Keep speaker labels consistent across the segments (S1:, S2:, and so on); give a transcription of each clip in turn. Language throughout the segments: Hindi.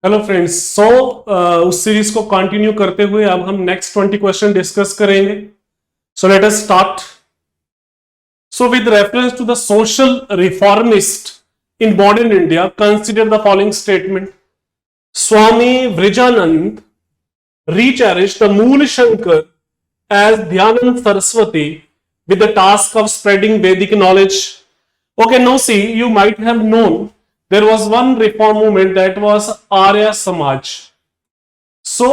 S1: Hello friends. उस सीरीज को कंटिन्यू करते हुए अब हम नेक्स्ट 20 क्वेश्चन डिस्कस करेंगे। So let us start. So with reference to the social reformist in modern India consider the following statement. Swami Vivekananda recherished the Mool Shankar as Dhyanand Saraswati with the task of spreading Vedic knowledge. Okay, now see, you might have known there was one reform movement that was Arya Samaj. So,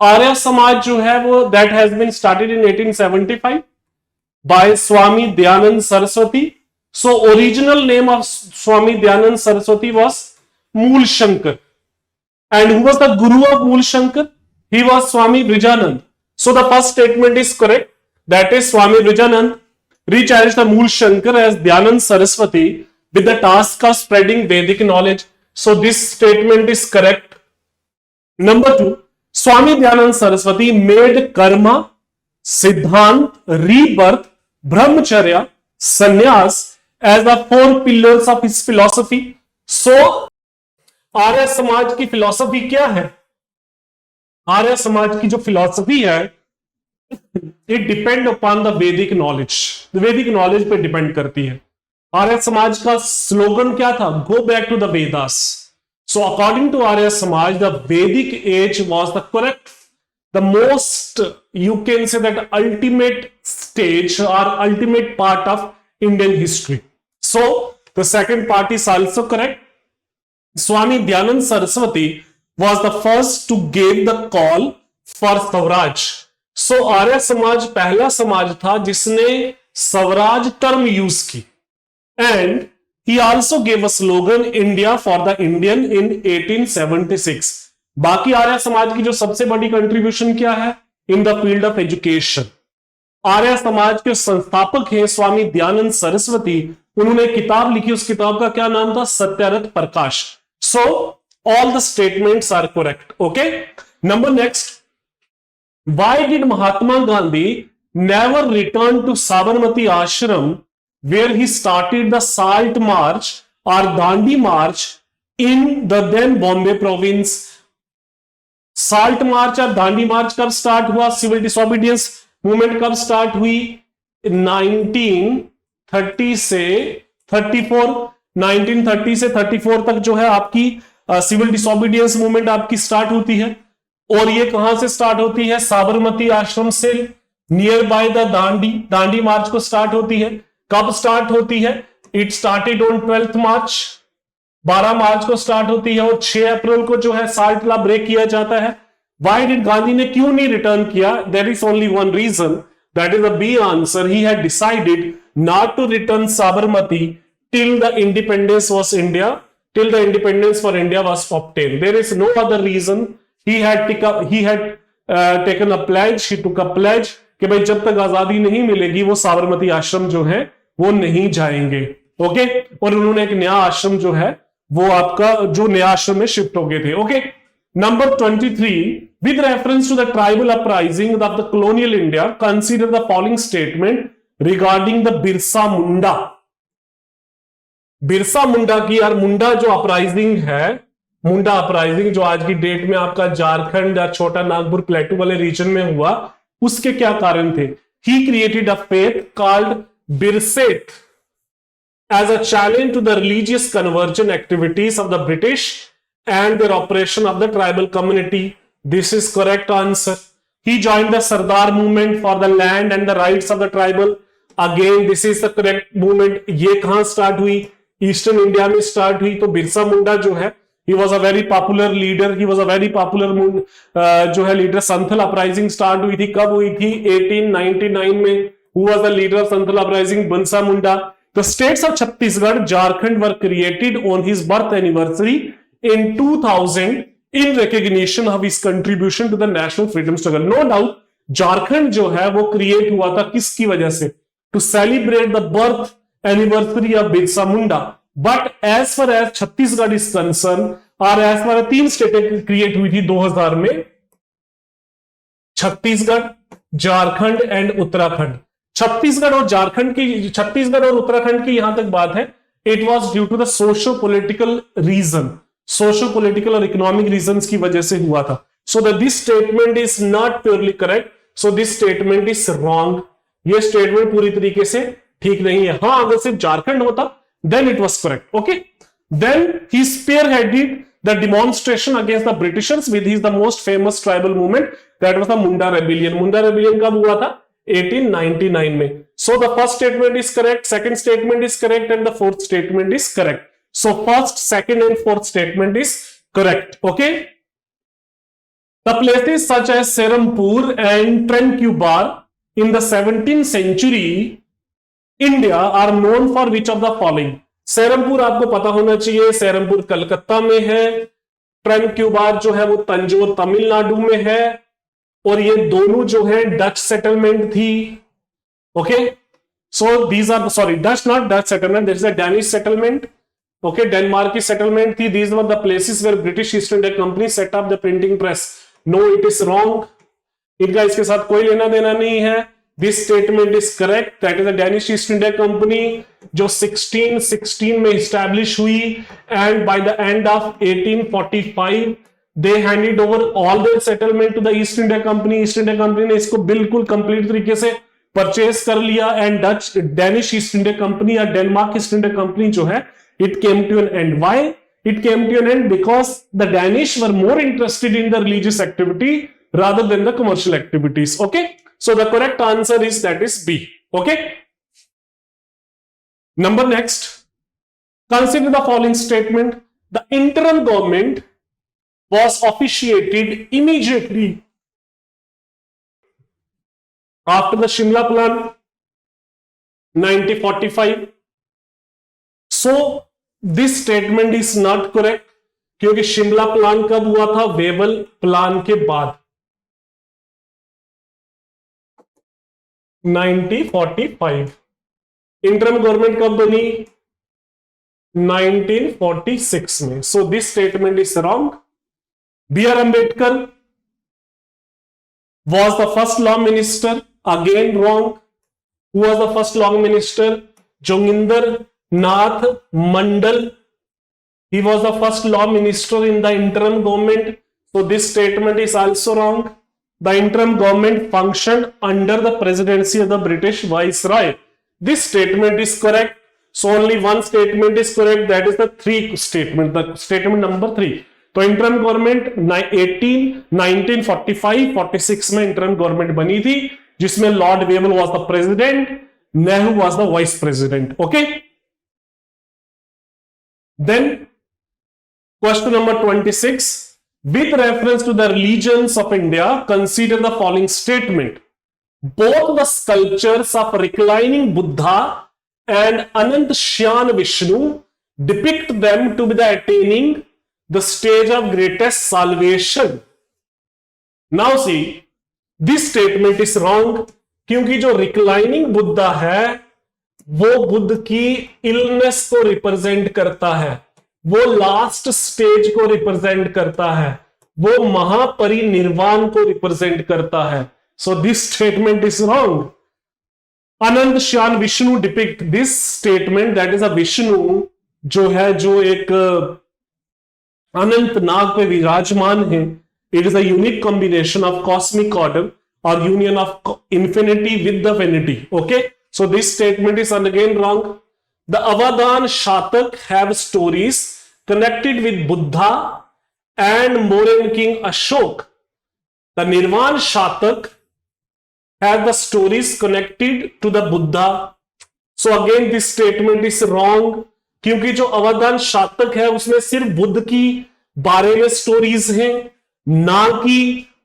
S1: Arya Samaj जो है वो that has been started in 1875 by Swami Dhyanand Saraswati. So, original name of Swami Dhyanand Saraswati was Mool Shankar. And who was the guru of Mool Shankar? He was Swami Vivekanand. So the first statement is correct. That is Swami Vivekanand recherished the Mool Shankar as Dhyanand Saraswati with the task of spreading Vedic knowledge. So this statement is correct. Number 2, Swami Dhyanand Saraswati made karma, siddhant, rebirth, brahmacharya, sannyas as the 4 pillars of his philosophy. So Arya Samaj की फिलॉसफी क्या है? आर्य समाज की जो फिलॉसफी है it depend upon the Vedic knowledge. Vedic knowledge पे डिपेंड करती है। आर्य समाज का स्लोगन क्या था? Go back to the Vedas. So according to Arya Samaj the Vedic age was the correct, the most you can say that ultimate stage और ultimate part of Indian history. So the second part is also correct. Swami Dhyanand Saraswati was the first to give the call for Swaraj. So Arya Samaj पहला समाज था जिसने स्वराज टर्म यूज की. And he also gave a slogan India for the Indian in 1876. बाकी आर्य समाज की जो सबसे बड़ी कंट्रीब्यूशन क्या है? In the field of education. Arya Samaj के संस्थापक हैं स्वामी दयानंद सरस्वती. उन्होंने किताब लिखी, उस किताब का क्या नाम था? Satyarth Prakash. So all the statements are correct. Okay. Number next. Why did Mahatma Gandhi never return to Sabarmati Ashram where he started the Salt March or Dandi March in the then Bombay province? Salt March और दांडी मार्च कब स्टार्ट हुआ? सिविल डिसोबीडियंस मूवमेंट कब स्टार्ट हुई? 1930 से 34. 1930 से 34 तक जो है आपकी सिविल डिसोबीडियंस मूवमेंट आपकी स्टार्ट होती है. और ये कहां से स्टार्ट होती है? साबरमती आश्रम से नियर बाय द दांडी मार्च को स्टार्ट होती है. कब स्टार्ट होती है? इट स्टार्टेड ऑन 12th मार्च. 12 मार्च को स्टार्ट होती है और 6 अप्रैल को जो है साल्ट लॉ ब्रेक किया जाता है. व्हाई डिड गांधी ने क्यों नहीं रिटर्न किया? There is only one reason, that is the B answer. He had decided not to return Sabarmati till the independence was India, till the independence for India was obtained. There is no other reason. He had taken a pledge. He took a pledge कि भाई जब तक आजादी नहीं मिलेगी वो साबरमती आश्रम जो है वो नहीं जाएंगे. ओके. और उन्होंने एक नया आश्रम जो है वो आपका जो नया आश्रम में शिफ्ट हो गए थे. Okay. Number 23. With reference to the tribal uprising of the colonial India, consider the following statement regarding the Birsa Munda. Birsa Munda की, यार मुंडा जो अपराइजिंग है, मुंडा अपराइजिंग जो आज की डेट में आपका झारखंड या छोटा नागपुर प्लेटू वाले रीजन में हुआ, उसके क्या कारण थे? He created a faith called Birsait as a challenge to the religious conversion activities of the British and their operation of the tribal community. This is correct answer. He joined the Sardar movement for the land and the rights of the tribal. Again this is the correct movement. ये कहां स्टार्ट हुई? ईस्टर्न इंडिया में स्टार्ट हुई. तो बिरसा मुंडा जो है he was a very popular leader. He was a very popular जो है लीडर. संथल अपराइजिंग स्टार्ट हुई थी. कब हुई थी? 1899 में. Who was the leader of Santhal uprising? Birsa Munda. The states of Chhattisgarh, Jharkhand were created on his birth anniversary in 2000 in recognition of his contribution to the national freedom struggle. No doubt Jharkhand जो है वो क्रिएट हुआ था किसकी वजह से? To celebrate the birth anniversary of Birsa Munda. But as far as Chhattisgarh is concern और एज फार 3 स्टेटें क्रिएट हुई थी 2000 में, छत्तीसगढ़, झारखंड एंड उत्तराखंड. छत्तीसगढ़ और उत्तराखंड की यहां तक बात है, it was due to the socio political reason. Socio political और इकोनॉमिक रीजंस की वजह से हुआ था। So that this statement is not purely correct, so this statement is wrong. ये स्टेटमेंट पूरी तरीके से ठीक नहीं है। हाँ, अगर सिर्फ झारखंड होता then it was correct. Okay, then he spearheaded the demonstration against the Britishers with his the most famous tribal movement, that was the Munda rebellion. Munda rebellion कब हुआ था? 1899 में। So the first statement is correct, second statement is correct and the fourth statement is correct. So first, second and fourth statement is correct. Okay, the places such as Serampore and Tranquebar in the 17th century India are known for which of the following? सेरमपुर आपको पता होना चाहिए, सेरमपुर कलकत्ता में है। ट्रैंक्यूबार जो है वो तंजौर तमिलनाडु में है, और ये दोनों जो है डच सेटलमेंट थी। Okay, so these are, sorry, Dutch not Dutch settlement, this is a Danish settlement. Okay, Denmark की सेटलमेंट थी। These were the places where British East India Company set up the printing press. No, it is wrong, इनका इसके साथ कोई लेना देना नहीं है। This statement is correct, that is the Danish East India Company जो 1616 में स्टैब्लिश हुई, and by the end of 1845 they handed over all their settlement to the East India Company. East India Company ने इसको बिल्कुल कंप्लीट तरीके से परचेज कर लिया, and Dutch Danish East India Company या डेनमार्क ईस्ट इंडिया कंपनी जो है, it came to an end. Why it came to an end? Because the Danish were more interested in the religious activity rather than the commercial activities. Okay, so the correct answer is, that is B. Okay, number next, consider the following statement. The interim government was officiated immediately after the Shimla plan 1945. So this statement is not correct, क्योंकि शिमला प्लान कब हुआ था? वेवल प्लान के बाद, 1945। इंटरम गवर्नमेंट कब बनी? 1946 में। So this statement is wrong. B R Ambedkar was the first law minister, again wrong. Who was the first law minister? Jogendra Nath Mandal. He was the first law minister in the interim government. So this statement is also wrong. The interim government functioned under the presidency of the British Viceroy. This statement is correct. So only one statement is correct. That is the three statement. The statement number 3. तो interim government 1945-46 में interim government बनी थी, जिसमें Lord Wavell was the president, Nehru was the vice president. Okay. Then question number 26, with reference to the religions of India, consider the following statement. Both the sculptures of reclining Buddha and Anant Shyan Vishnu depict them to be the attaining the stage of greatest salvation. Now see, this statement is wrong, क्योंकि जो reclining Buddha है वो बुद्ध की इलनेस को रिप्रेजेंट करता है, वो लास्ट स्टेज को रिप्रेजेंट करता है, वो महापरिनिर्वाण को रिप्रेजेंट करता है। So this statement is wrong. Anant Shayan Vishnu depict this statement, that is a Vishnu जो है, जो एक अनंत नाग पे विराजमान है। It is a unique combination of cosmic order और union of infinity with the vanity. Okay, so this statement is again wrong. The Avadhan Shatak have stories connected with Buddha and Mauryan king Ashok. The Nirvan Shatak have the stories connected to the Buddha. So again this statement is wrong, क्योंकि जो अवधान शातक है उसमें सिर्फ बुद्ध की बारे में स्टोरीज हैं, ना कि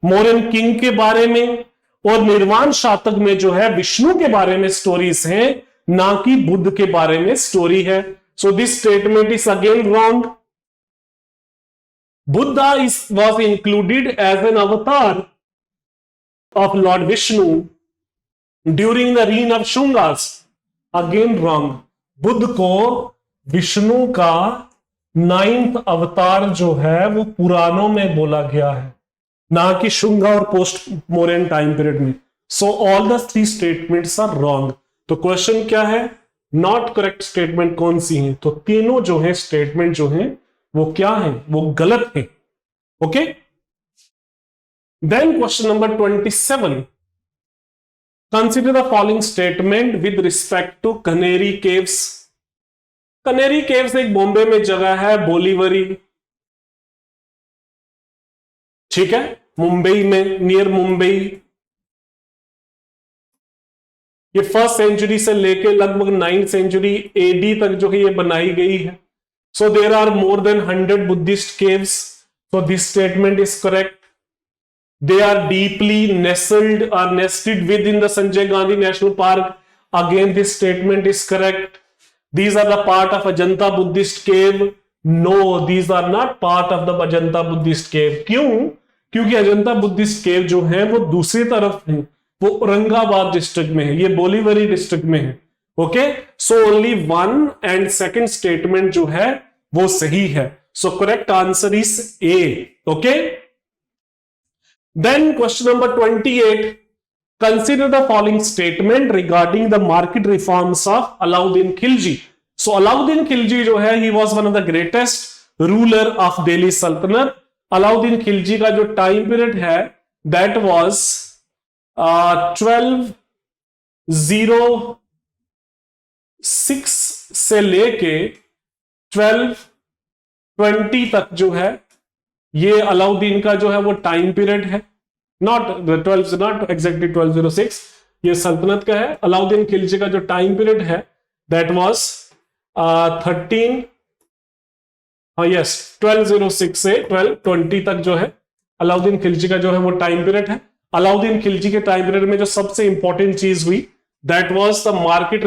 S1: मौर्यन किंग के बारे में, और निर्वाण शातक में जो है विष्णु के बारे में स्टोरीज हैं, ना कि बुद्ध के बारे में स्टोरी है। So this statement is again wrong. Buddha was included as an avatar of Lord Vishnu during the reign of Shungas. Again wrong. Buddha को विष्णु का 9th अवतार जो है वो पुराणों में बोला गया है, ना कि शुंगा और पोस्ट मोरियन टाइम पीरियड में। So all the 3 statements are wrong. तो क्वेश्चन क्या है? नॉट करेक्ट स्टेटमेंट कौन सी है? तो तीनों जो है स्टेटमेंट जो है वो क्या है, वो गलत है। Okay, then question number 27, consider the following statement with respect to Kanheri caves. Kanheri caves एक बॉम्बे में जगह है, बोलीवरी, ठीक है, मुंबई में, नियर मुंबई। ये फर्स्ट सेंचुरी से लेके लगभग 9th सेंचुरी एडी तक जो है ये बनाई गई है। So there are more than 100 Buddhist caves, so this statement is correct. They are deeply nestled or nested within the Sanjay Gandhi National Park. Again, this statement is correct. These are the part of Ajanta Buddhist cave. No, these are not part of the Ajanta Buddhist cave. क्यों? क्योंकि अजंता बुद्धिस्ट केव जो है वो दूसरी तरफ है, वो औरंगाबाद डिस्ट्रिक्ट में है, ये बोलीवरी डिस्ट्रिक्ट में है। Okay, so only 1 and 2nd statement जो है वो सही है। So correct answer is a. Okay, then question number 28, consider the following statement regarding the market reforms of Alauddin Khilji. So Alauddin Khilji जो है, he was one of the greatest ruler of Delhi Sultanate. Alauddin Khilji का जो टाइम पीरियड है that was 1206 से लेके 1220 तक जो है ये अलाउद्दीन का जो है वो टाइम पीरियड है। नॉट एग्जैक्टली 1206, ये सल्तनत का है। अलाउद्दीन खिलजी का जो टाइम पीरियड है दैट वाज 1206 से 1220 तक जो है अलाउद्दीन खिलजी का जो है वो टाइम पीरियड है। अलाउद्दीन खिलजी के टाइम पीरियड में जो सबसे इंपॉर्टेंट चीज हुई that was the market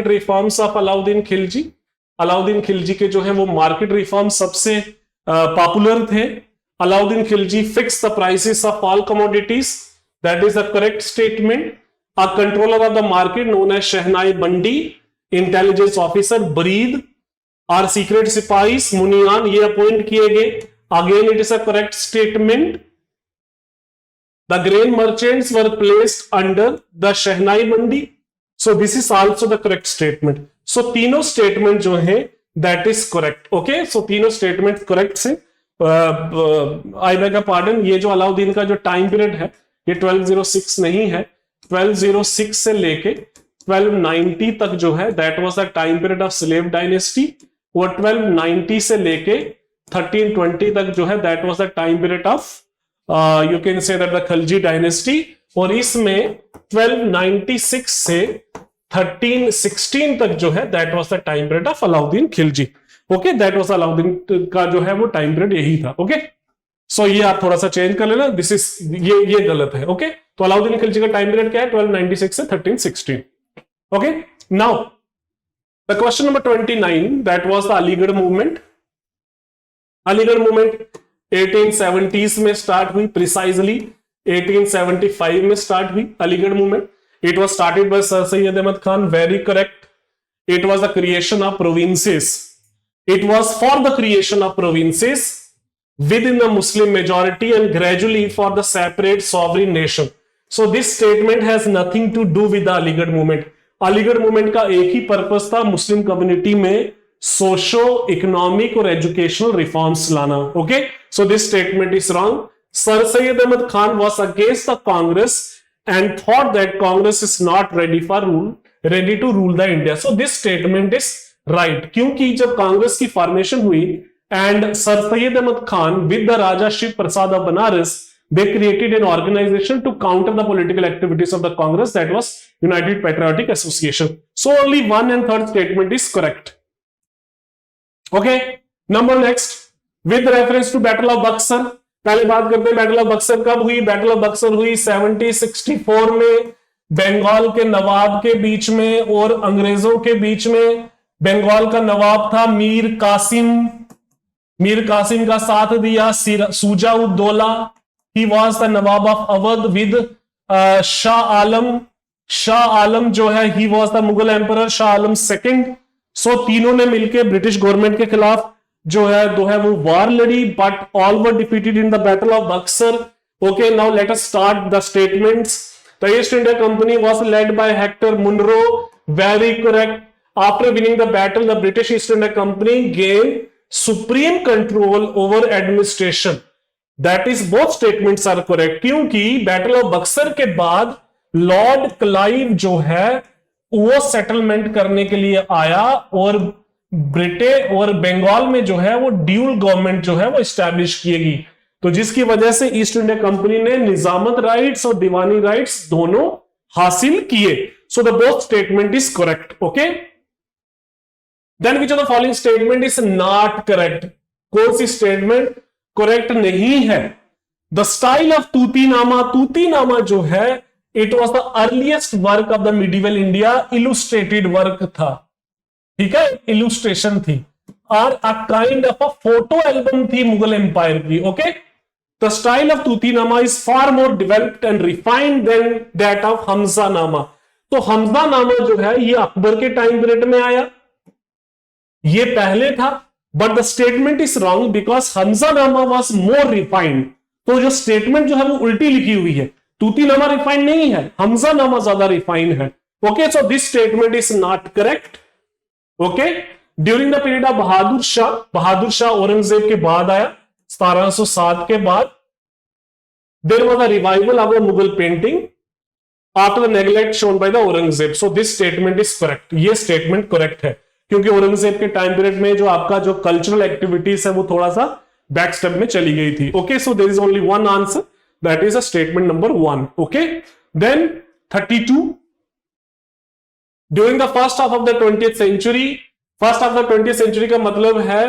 S1: reforms of Alauddin Khilji. Alauddin Khilji के जो है वो मार्केट रिफॉर्म सबसे पॉपुलर थे। Alauddin Khilji fix the prices of all commodities, that is the correct statement. A controller of the market known as Shahnai Bandi, intelligence officer Barid और सीक्रेट सिपाहीस मुनियान ये अपॉइंट किए गए। Again it is a correct statement. The grain merchants were placed under the shehnai Mandi, so this is also the correct statement. So तीनों स्टेटमेंट जो है that is correct. Okay, so तीनों स्टेटमेंट करेक्ट से आई बेग पार्डन, ये जो अलाउद्दीन का जो टाइम पीरियड है ये 1206 नहीं है, 1206 से लेके 1290 तक जो है that was the time period of slave dynasty, और 1290 से लेके 1320 तक जो है that was the time period of you can say that the Khilji dynasty. और इसमें 1296 से 1316 तक जो है that was the time period of Alauddin Khilji. Okay, that was Alauddin का जो है वो टाइम पीरियड यही था। ओके, सो ये आप थोड़ा सा चेंज कर लेना, दिस इज ये गलत है। ओके, तो अलाउद्दीन खिलजी का टाइम पीरियड क्या है, 1296 से 1316। Okay, now the question number 29, that was the Aligarh movement. Aligarh movement 1870s में स्टार्ट हुई, प्रिसाइजली 1875 में स्टार्ट हुई Aligarh movement. It was started by Sir Syed Ahmad Khan. Very correct. It was the creation of provinces. It was for the creation of provinces within the Muslim majority and gradually for the separate sovereign nation. So this statement has nothing to do with the Aligarh movement. Aligarh movement का एक ही पर्पस था, मुस्लिम कम्युनिटी में सोशो इकोनॉमिक और एजुकेशनल रिफॉर्म्स लाना। Okay, so this statement is wrong. Sir Syed Ahmad Khan was against the Congress and thought that Congress is not ready to rule the India. So this statement is right. क्योंकि जब कांग्रेस की फॉर्मेशन हुई and Sir Syed Ahmad Khan with the Raja Shiv Prasad of Banaras, they created an organization to counter the political activities of the Congress, that was United Patriotic Association. So only 1 and 3rd statement is correct. Okay, number next, with reference to Battle of Buxar, पहले बात करते हैं बैटल ऑफ बक्सर कब हुई। बैटल ऑफ बक्सर हुई 1764 में बंगाल के नवाब के बीच में और अंग्रेजों के बीच में। बंगाल का नवाब था मीर कासिम का साथ दिया Shuja-ud-Daula, he was the Nawab of Awadh with Shah Alam जो है he was the Mughal emperor Shah Alam second. So तीनों ने मिलकर ब्रिटिश गवर्नमेंट के खिलाफ जो है वो वार लड़ी, but all were defeated in the battle of Buxar. Okay, now let us start the statements. The East India Company was led by Hector Munro, very correct. After winning the battle the British East India Company gain supreme control over administration. That is both statements are correct, क्योंकि बैटल ऑफ बक्सर के बाद लॉर्ड क्लाइव जो है वो सेटलमेंट करने के लिए आया और ब्रिटेन और बंगाल में जो है वो ड्यूल गवर्नमेंट जो है वो स्टैब्लिश किएगी, तो जिसकी वजह से ईस्ट इंडिया कंपनी ने निजामत राइट्स और दीवानी राइट्स दोनों हासिल किए। So the both statement is correct. Okay, then which of the following statement is not correct? कौन सी स्टेटमेंट करेक्ट नहीं है? The style of Tutinama, Tutinama जो है it was the earliest work of the medieval India, illustrated work था, ठीक है, इलुस्ट्रेशन थी, और a kind of a photo album थी मुगल एम्पायर की। Okay, the style of Tutinama is far more developed and refined then that of Hamzanama. तो हमजानामा जो है ये अकबर के टाइम पीरियड में आया, ये पहले था, but the statement is wrong because Hamzanama was more refined. तो जो स्टेटमेंट जो है वो उल्टी लिखी हुई है, तूतीनामा रिफाइंड नहीं है, हमजानामा ज्यादा रिफाइंड है। Okay, so this statement is not correct. Okay, during the period of Bahadur Shah Aurangzeb के बाद आया 1707 के बाद। There was a revival of the Mughal painting after the neglect shown by the Aurangzeb. So this statement is correct, ये स्टेटमेंट करेक्ट है, क्योंकि औरंगजेब के टाइम पीरियड में जो आपका जो कल्चरल एक्टिविटीज है वो थोड़ा सा बैक स्टेप में चली गई थी। Okay, so there is only one answer, that is a statement number 1। Okay, then 32, during the first half of the 20th century, first half of the 20th century का मतलब है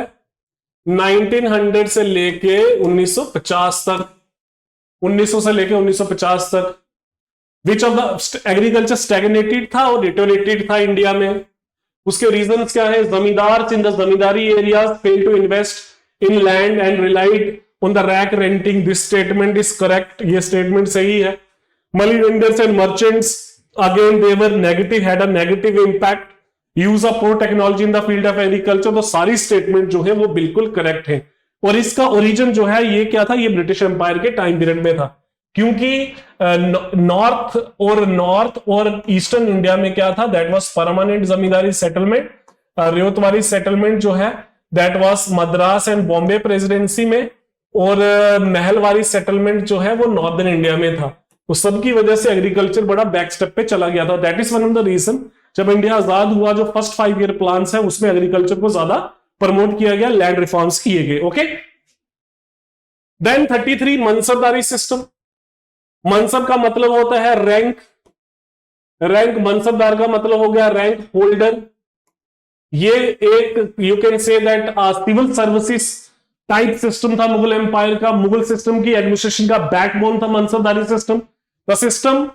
S1: 1900 से लेके 1950 तक, 1900 से लेके 1950 तक। विच ऑफ द एग्रीकल्चर स्टैग्नेटेड था और डिटोरेटेड था इंडिया में? उसके रीजंस क्या है? Zamindar in the zamindari areas fail to invest in land and relied on the rack renting. This statement is correct, ये स्टेटमेंट सही है। Money vendors and merchants again they were negative, had a negative impact. Use of pro technology in the field of agriculture. तो सारी स्टेटमेंट जो है वो बिल्कुल करेक्ट है। और इसका ओरिजिन जो है ये क्या था? ये ब्रिटिश एम्पायर के टाइम पीरियड में था, क्योंकि नॉर्थ और ईस्टर्न इंडिया में क्या था? That was permanent zamindari settlement, Ryotwari settlement जो है that was Madras and Bombay presidency में, और महलवारी सेटलमेंट जो है वो नॉर्दर्न इंडिया में था। उस सब की वजह से एग्रीकल्चर बड़ा बैक स्टेप पे चला गया था। That is one of the reason जब इंडिया आजाद हुआ, जो फर्स्ट 5 ईयर प्लान्स है उसमें एग्रीकल्चर को ज्यादा प्रमोट किया गया, लैंड रिफॉर्म्स किए गए। Okay, then 33, मनसबदारी system. मनसब का मतलब होता है रैंक, रैंक मनसबदार का मतलब हो गया रैंक होल्डर। ये एक you can say that civil services type system था मुगल एम्पायर का। मुगल सिस्टम की एडमिनिस्ट्रेशन का बैकबोन था Mansabdari system. The system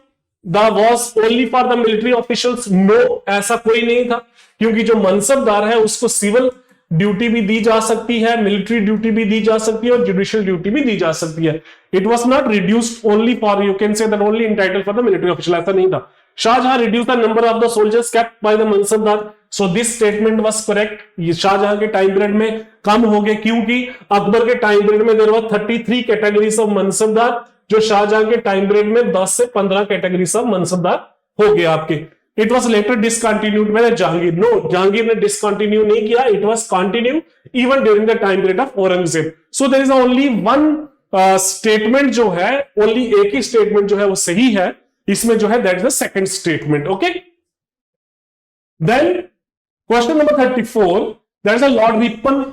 S1: was only for the military officials. No, ऐसा कोई नहीं था, क्योंकि जो मनसबदार है उसको सिविल ड्यूटी भी दी जा सकती है, मिलिट्री ड्यूटी भी दी जा सकती है और जुडिशियल ड्यूटी भी दी जा सकती है। It was not reduced only for, you can say that only entitled for the military official, ऐसा नहीं था। Shahjahan reduce the number of the soldiers kept by the mansabdar. So this statement was correct. ये शाहजहां के टाइम पीरियड में कम हो गए, क्योंकि अकबर के टाइम पीरियड में there were 33 categories of mansabdar, जो शाहजहां के टाइम पीरियड में 10 से 15 कैटेगरीज ऑफ मनसबदार हो गए आपके। It was later discontinued by Jahangir. No, Jahangir ने डिसकंटिन्यू नहीं किया, it was continue even during the time period of Aurangzeb. So there is only one statement जो है, ओनली एक ही स्टेटमेंट जो है वो सही है इसमें जो है, that is the second statement. Okay, then question number 34, that is lord Ripon.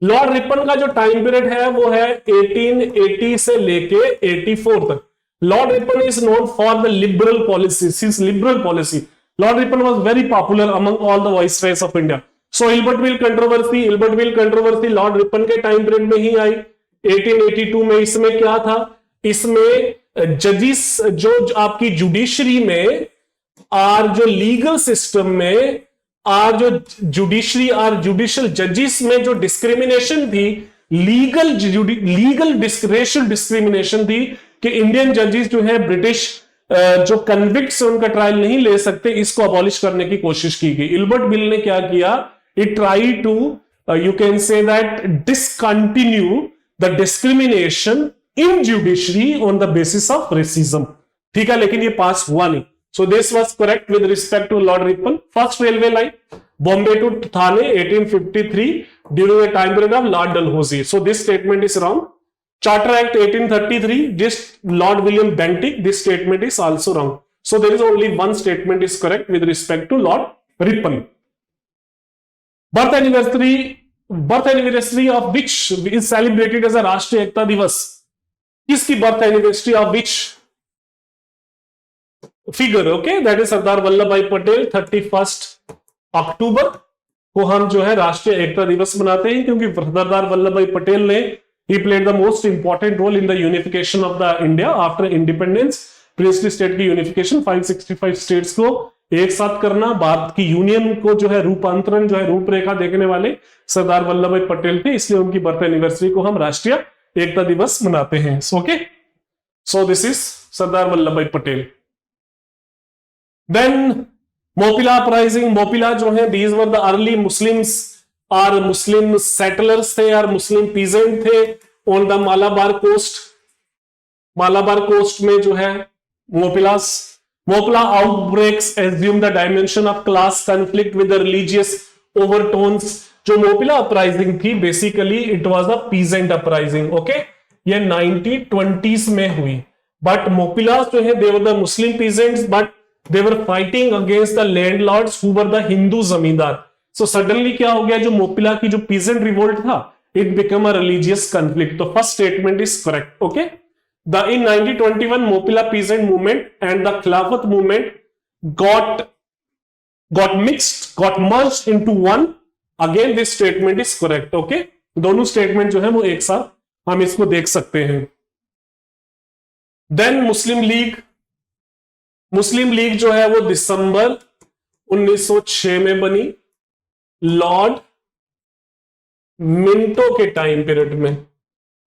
S1: Lord Ripon का जो टाइम पीरियड है वो है 1880 से लेके 84 तक। Lord Ripon is known for the liberal policy, his liberal policy. Lord Ripon was very popular among all the viceroys of India. So Ilbert Bill controversy Lord Ripon के टाइम पीरियड में ही आई 1882 में। इसमें क्या था? इसमें जजिस जो आपकी जुडिशरी में और जो लीगल सिस्टम में और जो जुडिशरी और जुडिशियल जजिस में जो डिस्क्रिमिनेशन थी, लीगल रेशियल डिस्क्रिमिनेशन थी, कि इंडियन जजेस जो है ब्रिटिश जो कन्विक्ट से उनका ट्रायल नहीं ले सकते, इसको अबॉलिश करने की कोशिश की गई। इल्बर्ट बिल ने क्या किया? It try to you can say that discontinue the discrimination in judiciary on the basis of racism. ठीक है, लेकिन ये पास हुआ नहीं। So this was correct with respect to Lord Ripon. First railway line, Bombay to Thane, 1853, during the time period of Lord Dalhousie. So this statement is wrong. Charter Act 1833, this Lord William Bentinck, this statement is also wrong. So there is only one statement is correct with respect to Lord Ripon. Birth anniversary of which is celebrated as a Rashtriya Ekta Divas. किसकी birth anniversary of which figure? Okay, that is Sardar Vallabh Bhai Patel. 31st अक्टूबर को हम जो है राष्ट्रीय एकता दिवस मनाते हैं, क्योंकि सरदार वल्लभ भाई पटेल ने he played the most important role in the unification of the India after independence. Princely state की यूनिफिकेशन, 565 स्टेट्स को एक साथ करना, भारत की यूनियन को जो है रूपांतरण, जो है रूपरेखा देखने वाले सरदार वल्लभ भाई पटेल थे, इसलिए उनकी बर्थ एनिवर्सरी को हम राष्ट्रीय एकता दिवस मनाते हैं. Okay, so this is Sardar Vallabh Bhai Patel. Then Moplah uprising. Moplah जो है, these were the early Muslims और मुस्लिम सेटलर्स थे और मुस्लिम पीजेंट थे on the Malabar coast. Malabar coast में जो है मोपिला outbreaks assume the dimension of class conflict with the religious overtones. जो मोपिला अपराइजिंग थी, basically it was a peasant uprising. Okay, ये 1920s में हुई. बट मोपिला जो है, they were the Muslim peasants, but they were fighting against the landlords who were the Hindu zamindar. So suddenly क्या हो गया, जो मोपिला की जो पीजेंट रिवोल्ट था, it became a religious conflict. तो first statement is correct. Okay, in 1921 Mopila peasant movement and the Khilafat movement got merged into one. Again this statement is correct. Okay, दोनों स्टेटमेंट जो है वो एक साथ हम इसको देख सकते हैं. देन मुस्लिम लीग जो है वो दिसंबर 1906 में बनी, लॉर्ड मिंटो के टाइम पीरियड में.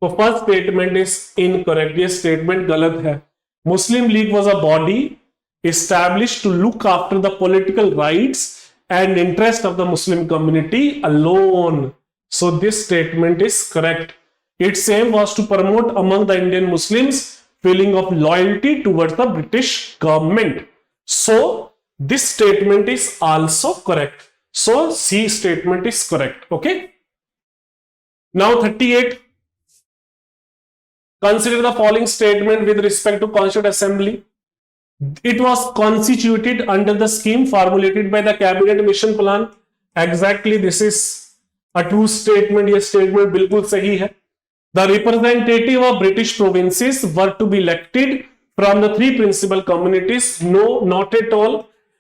S1: तो फर्स्ट स्टेटमेंट इज इनकरेक्ट, ये स्टेटमेंट गलत है. Muslim League was a body established to look after the political rights and interest of the Muslim community alone. So this statement is correct. Its aim was to promote among the Indian Muslims feeling of loyalty towards the British government. So this statement is also correct. So C statement is correct. Okay. Now 38. Consider the following statement with respect to Constituent Assembly. It was constituted under the scheme formulated by the Cabinet Mission Plan. Exactly, this is a true statement. ये statement बिल्कुल सही है. The representative of British provinces were to be elected from the three principal communities. No, not at all.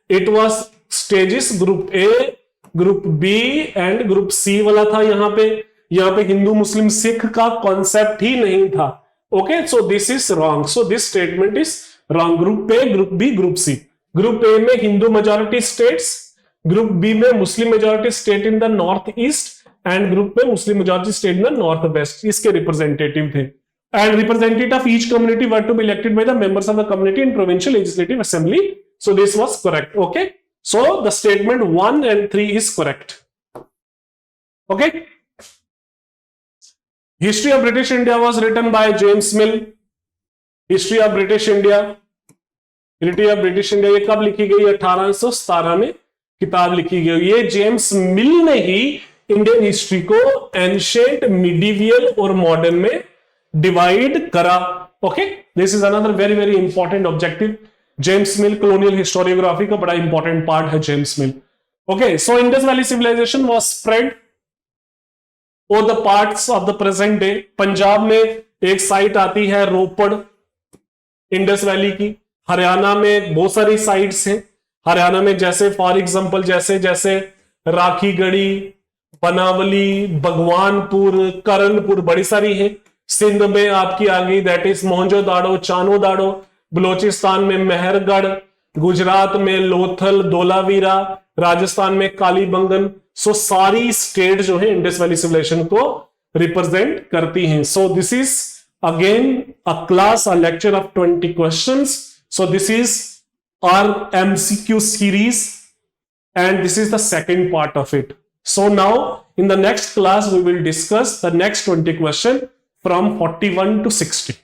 S1: It was stages. Group A, Group B and Group C वाला था. यहाँ पे हिंदू मुस्लिम सिख का कॉन्सेप्ट ही नहीं था. Okay, so this is wrong. So this statement is wrong. Group A, Group B, Group C. Group A में हिंदू मेजॉरिटी स्टेट्स, Group B में Muslim majority state in the north east and group में Muslim majority state in the north west. इसके रिप्रेजेंटेटिव थे. And representative of each community were to be elected by the members of the community in provincial legislative assembly. So this was correct. Okay, so the statement 1 and 3 is correct. Okay. History of British India was written by James Mill. History of British India ये कब लिखी गई? 1817 में किताब लिखी गई. ये जेम्स मिल ने ही इंडियन हिस्ट्री को एंशिएंट, मिडीवियल और मॉडर्न में डिवाइड करा. Okay, this is another very very important objective. James Mill colonial historiography का बड़ा इंपॉर्टेंट पार्ट है James Mill. Okay, so Indus valley civilization was spread or the parts of the present day. Punjab में एक साइट आती है रोपड़, इंडस वैली की. हरियाणा में बहुत सारी साइट्स हैं. हरियाणा में जैसे फॉर एग्जांपल जैसे राखीगढ़ी, बनावली, भगवानपुर, करणपुर, बड़ी सारी है. सिंध में आपकी आ गई दैट इज मोहनजोदाड़ो, चानोदाड़ो. बलोचिस्तान में मेहरगढ़, गुजरात में लोथल, धोलावीरा, राजस्थान में कालीबंगन. सो सारी स्टेट जो है इंडस वैली सिविलाइजेशन को रिप्रेजेंट करती हैं. So this is again a class, a lecture of 20 questions. So this is our MCQ series and this is the second part of it. So now in the next class we will discuss the next 20 questions from 41 to 60.